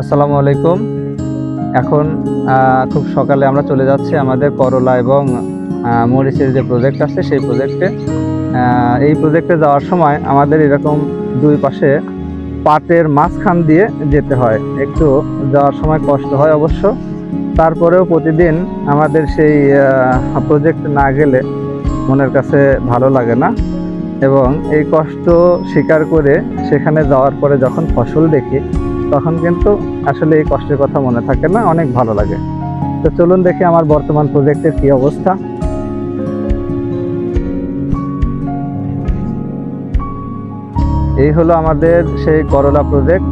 আসসালামু আলাইকুম। এখন খুব সকালে আমরা চলে যাচ্ছি আমাদের করলা এবং মরিচের যে প্রজেক্ট আছে সেই প্রজেক্টে। এই প্রজেক্টে যাওয়ার সময় আমাদের এরকম দুই পাশে পাটের মাঝখান দিয়ে যেতে হয়। একটু যাওয়ার সময় কষ্ট হয় অবশ্য, তারপরেও প্রতিদিন আমাদের সেই প্রজেক্ট না গেলে মনের কাছে ভালো লাগে না। এবং এই কষ্ট স্বীকার করে সেখানে যাওয়ার পরে যখন ফসল দেখি তখন কিন্তু আসলে এই কষ্টের কথা মনে থাকে না, অনেক ভালো লাগে। তো চলুন দেখি আমার বর্তমান প্রজেক্টের কি অবস্থা। এই হলো আমাদের সেই করলা প্রজেক্ট।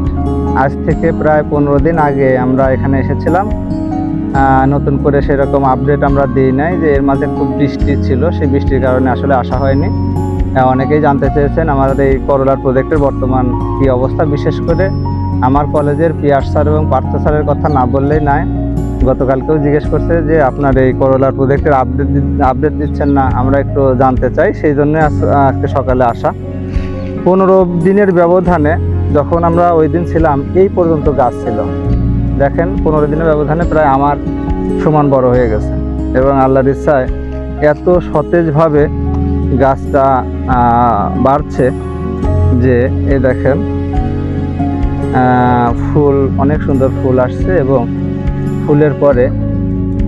আজ থেকে প্রায় 15 দিন আগে আমরা এখানে এসেছিলাম। নতুন করে সেরকম আপডেট আমরা দিই নাই, যে এর মাঝে খুব বৃষ্টি ছিল, সেই বৃষ্টির কারণে আসলে আসা হয়নি। অনেকেই জানতে চেয়েছেন আমাদের এই করলার প্রজেক্টের বর্তমান কি অবস্থা। বিশেষ করে আমার কলেজের পিয়াস স্যার এবং পার্থ স্যারের কথা না বললেই নাই। গতকালকেও জিজ্ঞেস করছে যে আপনার এই করলার প্রজেক্টের আপডেট দিচ্ছেন না, আমরা একটু জানতে চাই। সেই জন্য আজকে সকালে আসা। 15 দিনের ব্যবধানে যখন আমরা ওই দিন ছিলাম এই পর্যন্ত গাছ ছিল। দেখেন 15 দিনের ব্যবধানে প্রায় আমার সমান বড় হয়ে গেছে, এবং আল্লাহর ইচ্ছায় এত সতেজভাবে গাছটা বাড়ছে যে এই দেখেন ফুল, অনেক সুন্দর ফুল আসছে, এবং ফুলের পরে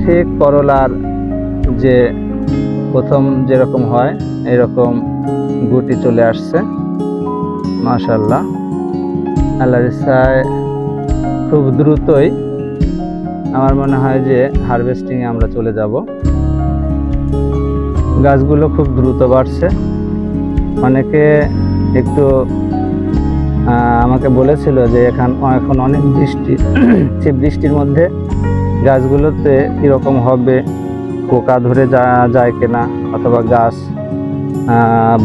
ঠিক করলার যে প্রথম যেরকম হয় এরকম গুটি চলে আসছে। মাশাআল্লাহ, আল্লাহর ইচ্ছায় খুব দ্রুতই আমার মনে হয় যে হারভেস্টিংয়ে আমরা চলে যাব। গাছগুলো খুব দ্রুত বাড়ছে। অনেকে একটু আমাকে বলেছিল যে এখন অনেক বৃষ্টি, সেই বৃষ্টির মধ্যে গাছগুলোতে কীরকম হবে, পোকা ধরে যায় কিনা, অথবা গাছ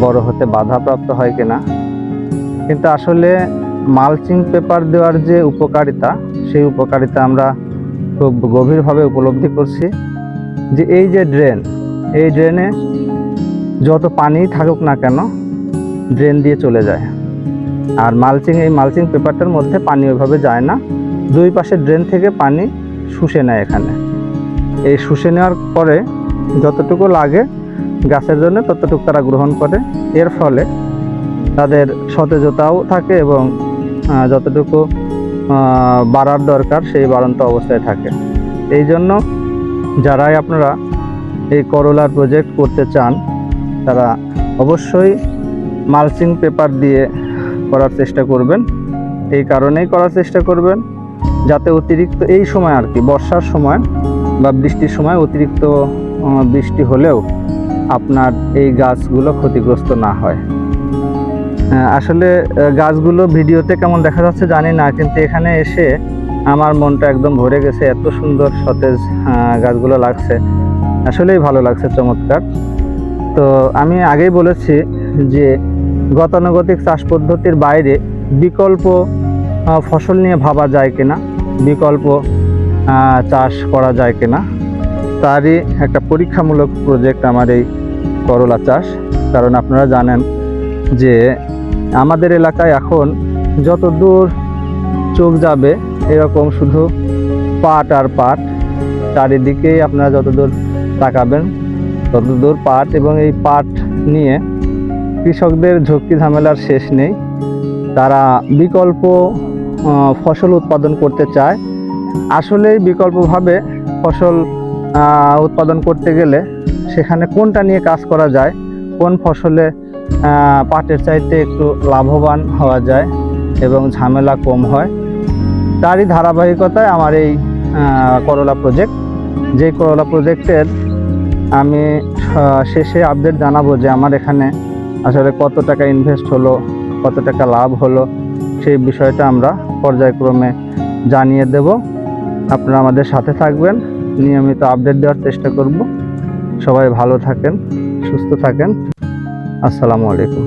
বড় হতে বাধাপ্রাপ্ত হয় কিনা। কিন্তু আসলে মালচিং পেপার দেওয়ার যে উপকারিতা, সেই উপকারিতা আমরা খুব গভীরভাবে উপলব্ধি করছি। যে এই যে এই ড্রেনে যত পানি থাকুক না কেন ড্রেন দিয়ে চলে যায়। আর এই মালচিং পেপারটার মধ্যে পানি ওইভাবে যায় না, দুই পাশে ড্রেন থেকে পানি শুষে নেয়। এখানে এই শুষে নেওয়ার পরে যতটুকু লাগে গাছের জন্য ততটুকু তারা গ্রহণ করে। এর ফলে তাদের সতেজতাও থাকে, এবং যতটুকু বাড়ার দরকার সেই বাড়ন্ত অবস্থায় থাকে। এই জন্য যারাই আপনারা এই করলার প্রজেক্ট করতে চান তারা অবশ্যই মালচিং পেপার দিয়ে করার চেষ্টা করবেন। এই কারণেই করার চেষ্টা করবেন যাতে অতিরিক্ত এই সময় আর কি, বর্ষার সময় বা বৃষ্টির সময় অতিরিক্ত বৃষ্টি হলেও আপনার এই গাছগুলো ক্ষতিগ্রস্ত না হয়। আসলে গাছগুলো ভিডিওতে কেমন দেখা যাচ্ছে জানি না, কিন্তু এখানে এসে আমার মনটা একদম ভরে গেছে। এত সুন্দর সতেজ গাছগুলো লাগছে, আসলেই ভালো লাগছে, চমৎকার। তো আমি আগেই বলেছি যে গতানুগতিক চাষ পদ্ধতির বাইরে বিকল্প ফসল নিয়ে ভাবা যায় কিনা, বিকল্প চাষ করা যায় কিনা, তারই একটা পরীক্ষামূলক প্রজেক্ট আমার এই করলা চাষ। কারণ আপনারা জানেন যে আমাদের এলাকায় এখন যত দূর চোখ যাবে এরকম শুধু পাট আর পাট। চারিদিকেই আপনারা যত দূর তাকাবেন তত দূর পাট, এবং এই পাট নিয়ে কৃষকদের ঝক্কি ঝামেলার শেষ নেই। তারা বিকল্প ফসল উৎপাদন করতে চায়। আসলেই বিকল্পভাবে ফসল উৎপাদন করতে গেলে সেখানে কোনটা নিয়ে কাজ করা যায়, কোন ফসলে পাটের চাইতে একটু লাভবান হওয়া যায় এবং ঝামেলা কম হয়, তারই ধারাবাহিকতায় আমার এই করলা প্রজেক্ট। যেই করলা প্রজেক্টের আমি শেষে আপডেট জানাবো যে আমার এখানে আসলে কত টাকা ইনভেস্ট হলো, কত টাকা লাভ হলো, সেই বিষয়টা আমরা পর্যায়ক্রমে জানিয়ে দেব। আপনারা আমাদের সাথে থাকবেন, নিয়মিত আপডেট দেওয়ার চেষ্টা করব। সবাই ভালো থাকেন, সুস্থ থাকেন। আসসালামু আলাইকুম।